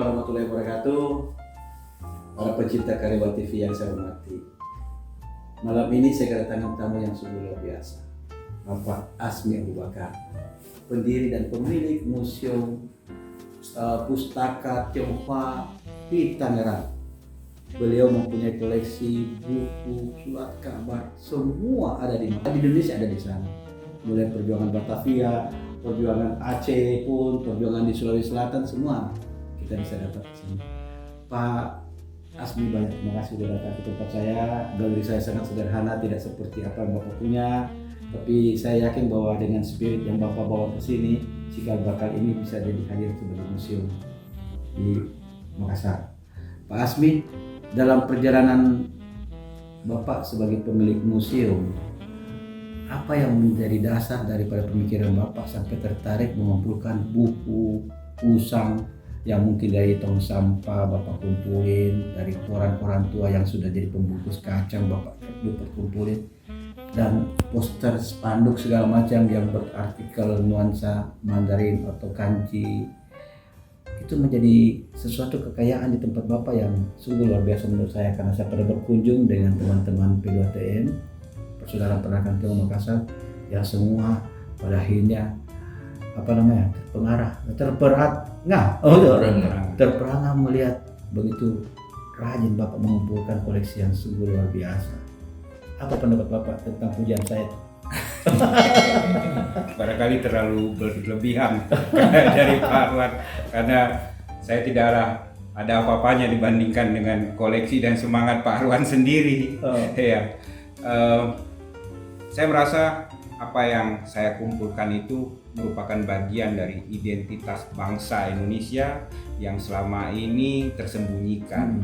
warahmatullahi wabarakatuh. Para pecinta Karewa TV yang saya hormati. Malam ini saya kedatangan tamu yang sungguh luar biasa. Bapak Asmi Abu Bakar, pendiri dan pemilik Museum Pustaka Tionghoa di Tangerang. Beliau mempunyai koleksi buku, surat kabar, semua ada di Indonesia, ada di sana. Mulai perjuangan Batavia, perjuangan Aceh pun, perjuangan di Sulawesi Selatan, semua kita bisa dapat di sini. Pak Asmi, banyak terima kasih sudah datang ke tempat saya. Galeri saya sangat sederhana, tidak seperti apa yang Bapak punya, tapi saya yakin bahwa dengan spirit yang Bapak bawa ke sini, cikal bakal ini bisa jadi hadir sebagai museum di Makassar. Pak Asmi, dalam perjalanan Bapak sebagai pemilik museum, apa yang menjadi dasar daripada pemikiran Bapak sampai tertarik mengumpulkan buku, usang yang mungkin dari tong sampah Bapak kumpulin, dari koran-koran tua yang sudah jadi pembungkus kacang Bapak kumpulin, dan poster, spanduk segala macam yang berartikel nuansa Mandarin atau Kanji. Itu menjadi sesuatu kekayaan di tempat Bapak yang sungguh luar biasa menurut saya, karena saya pernah berkunjung dengan teman-teman P2TM, Persaudaraan Peranakan Tionghoa Makassar, yang semua pada akhirnya terperangah melihat begitu rajin Bapak mengumpulkan koleksi yang sungguh luar biasa. Apa pendapat Bapak tentang pujian saya? Barangkali terlalu berlebihan dari Pak Arwan, karena saya tidak ada apa-apanya dibandingkan dengan koleksi dan semangat Pak Arwan sendiri. Ya, saya merasa apa yang saya kumpulkan itu merupakan bagian dari identitas bangsa Indonesia yang selama ini tersembunyikan.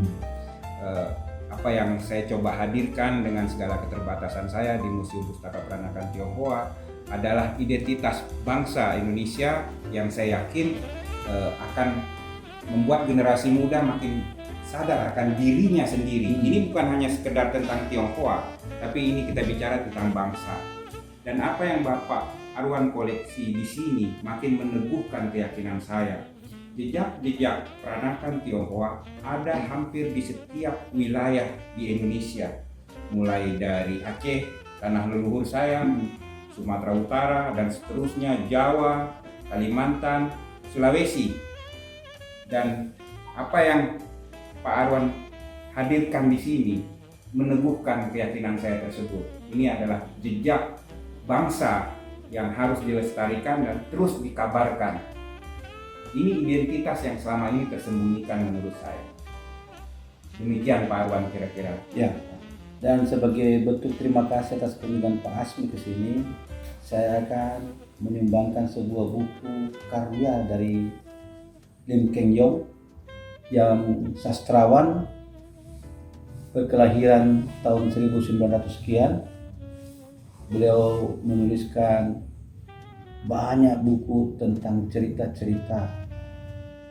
Apa yang saya coba hadirkan dengan segala keterbatasan saya di Museum Pustaka Peranakan Tionghoa adalah identitas bangsa Indonesia yang saya yakin akan membuat generasi muda makin sadar akan dirinya sendiri. Ini bukan hanya sekedar tentang Tionghoa, tapi ini kita bicara tentang bangsa. Dan apa yang Bapak Arwan koleksi di sini makin meneguhkan keyakinan saya. Jejak-jejak peranakan Tionghoa ada hampir di setiap wilayah di Indonesia, mulai dari Aceh, tanah leluhur saya, Sumatera Utara, dan seterusnya, Jawa, Kalimantan, Sulawesi. Dan apa yang Pak Arwan hadirkan di sini meneguhkan keyakinan saya tersebut. Ini adalah jejak bangsa yang harus dilestarikan dan terus dikabarkan. Ini identitas yang selama ini tersembunyikan menurut saya. Demikian Pak Arwan kira-kira. Ya. Dan sebagai bentuk terima kasih atas kunjungan Pak Asmi ke sini, saya akan menyumbangkan sebuah buku karya dari Lim Keng Yong, yang sastrawan berkelahiran tahun 1900 sekian. Beliau menuliskan banyak buku tentang cerita-cerita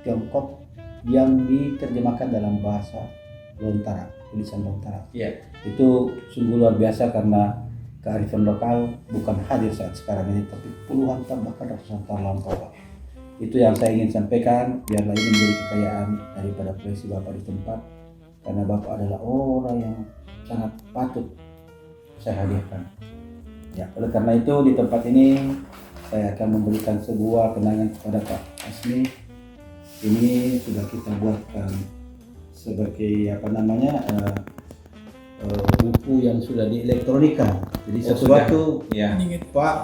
Tiongkok yang diterjemahkan dalam bahasa Lontara, tulisan Lontara. Itu sungguh luar biasa karena kearifan lokal bukan hadir saat sekarang ini, tapi puluhan tahun bahkan ratusan tahun lampau. Itu yang saya ingin sampaikan, biarlah ini menjadi kekayaan daripada koleksi Bapak di tempat, karena Bapak adalah orang yang sangat patut saya hadirkan. Ya, oleh karena itu di tempat ini saya akan memberikan sebuah kenangan kepada Pak Asmi. Ini sudah kita buatkan sebagai buku yang sudah dielektronikan. Jadi sesuatu Pak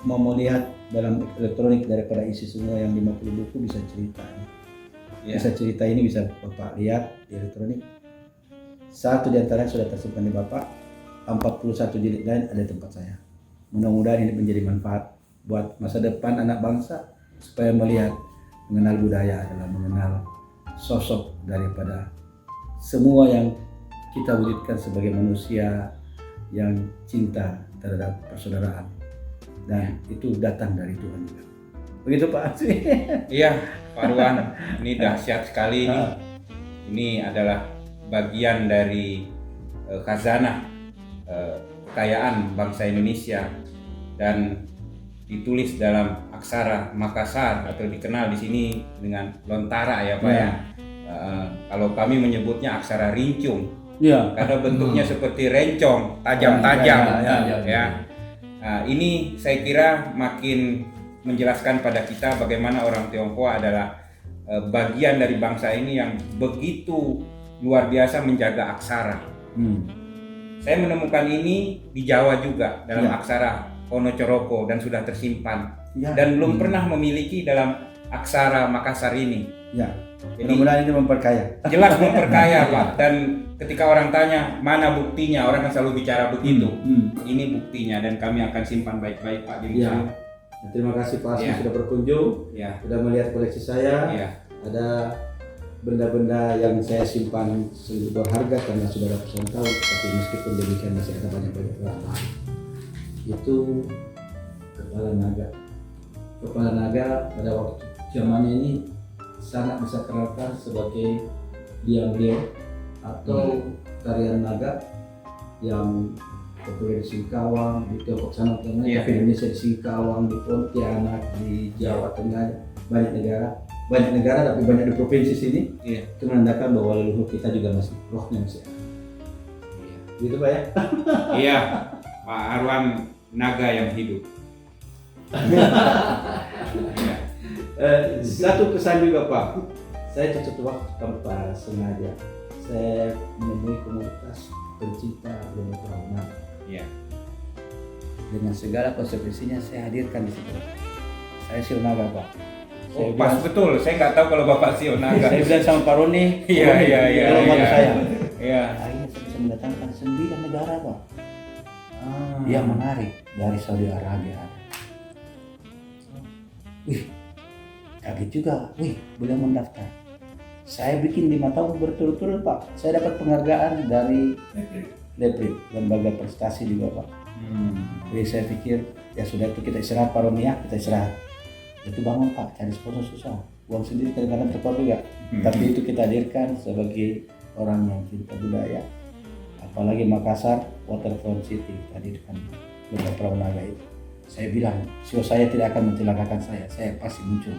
mau melihat dalam elektronik daripada isi semua yang 50 buku bisa cerita. Bisa cerita ini bisa Bapak lihat di elektronik. Satu di antaranya sudah tersimpan di Bapak, 41 jilid lain ada di tempat saya. Mudah-mudahan ini menjadi manfaat buat masa depan anak bangsa, supaya melihat mengenal budaya adalah mengenal sosok daripada semua yang kita wujudkan sebagai manusia yang cinta terhadap persaudaraan, dan itu datang dari Tuhan juga. Begitu Pak Asmi. Iya Pak Arwan, ini dahsyat sekali ini. Ini adalah bagian dari khazanah kekayaan bangsa Indonesia, dan ditulis dalam aksara Makassar atau dikenal di sini dengan Lontara ya Pak ya. Kalau kami menyebutnya aksara rincung, Ya. karena bentuknya seperti rencong, tajam-tajam. Ya. Nah, ini saya kira makin menjelaskan pada kita bagaimana orang Tionghoa adalah bagian dari bangsa ini yang begitu luar biasa menjaga aksara. Saya menemukan ini di Jawa juga dalam aksara Onocoroko dan sudah tersimpan dan belum pernah memiliki dalam aksara Makassar ini. Ya. Jadi Mudah-mudahan ini memperkaya. jelas memperkaya Pak. Dan ketika orang tanya mana buktinya, orang kan selalu bicara begitu. Ini buktinya dan kami akan simpan baik-baik Pak di museum. Terima kasih Pak Asmi Ya. sudah berkunjung, Ya. sudah melihat koleksi saya. Ya. Ada benda-benda yang saya simpan sungguh berharga karena sudah ratusan tahun, tapi meskipun demikian masih ada banyak-banyak barang lain. Itu kepala naga. Kepala naga pada waktu zamannya ini sangat disakralkan sebagai liang-liang atau tarian naga yang populer di Singkawang, di Tiongkok sana tengah, Iya. di Indonesia di Singkawang, di Pontianak, di Jawa Tengah, banyak negara tapi banyak di provinsi sini. Iya. Itu menandakan bahwa leluhur kita juga masih rohnya masih ada. Gitu Pak ya. Iya, Pak Arwan naga yang hidup. Iya. Satu pesan juga Pak, saya cocok waktu tanpa sengaja saya menemui komunitas pencinta ilmu perawanan. Iya. Dengan segala konsekuensinya saya hadirkan di situ. Saya Sionaga Pak. Oh, pas betul, saya nggak tahu kalau Bapak Sio naga. Saya bilang sama Pak Roni, Iya, iya, iya, tolong bantu iya. saya. Iya. Akhirnya saya bisa mendatangkan 9 negara Pak yang menarik dari Saudi Arabia. Wih, kaget juga. Wih, beliau mendaftar. Saya bikin 5 tahun berturut-turut Pak. Saya dapat penghargaan dari Lepri, lembaga prestasi juga Pak. Jadi saya pikir ya sudah itu kita istirahat Pak Roni ya, kita istirahat. Itu bangun Pak, cari sponsor susah. Uang sendiri kadang-kadang terkeluar juga. Tapi itu kita hadirkan sebagai orang yang cinta budaya. Apalagi Makassar, Waterfront City, kita hadirkan lomba perahu naga itu. Saya bilang, Sio saya tidak akan mencelakakan saya pasti muncul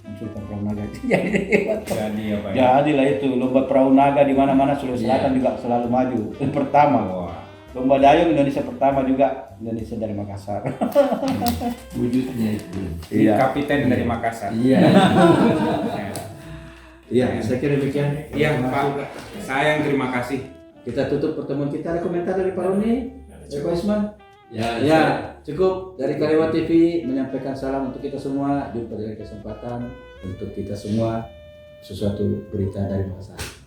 ke perahu naga itu. Jadi hebat Pak. Jadi apa ya? Jadilah itu lomba perahu naga di mana-mana Sulawesi Selatan juga selalu maju. Yang pertama. Wah. Lomba dayung Indonesia pertama juga, Indonesia dari Makassar. Wujudnya itu. Ini kapiten dari Makassar. Iya. Ya. Iya, saya kira demikian. Iya Pak, sayang terima kasih. Kita tutup pertemuan kita. Ada komentar dari Pak Roni? Dari Pak Isman? Ya, Cukup dari Karewa TV menyampaikan salam untuk kita semua. Jumpa di kesempatan untuk kita semua sesuatu berita dari Makassar.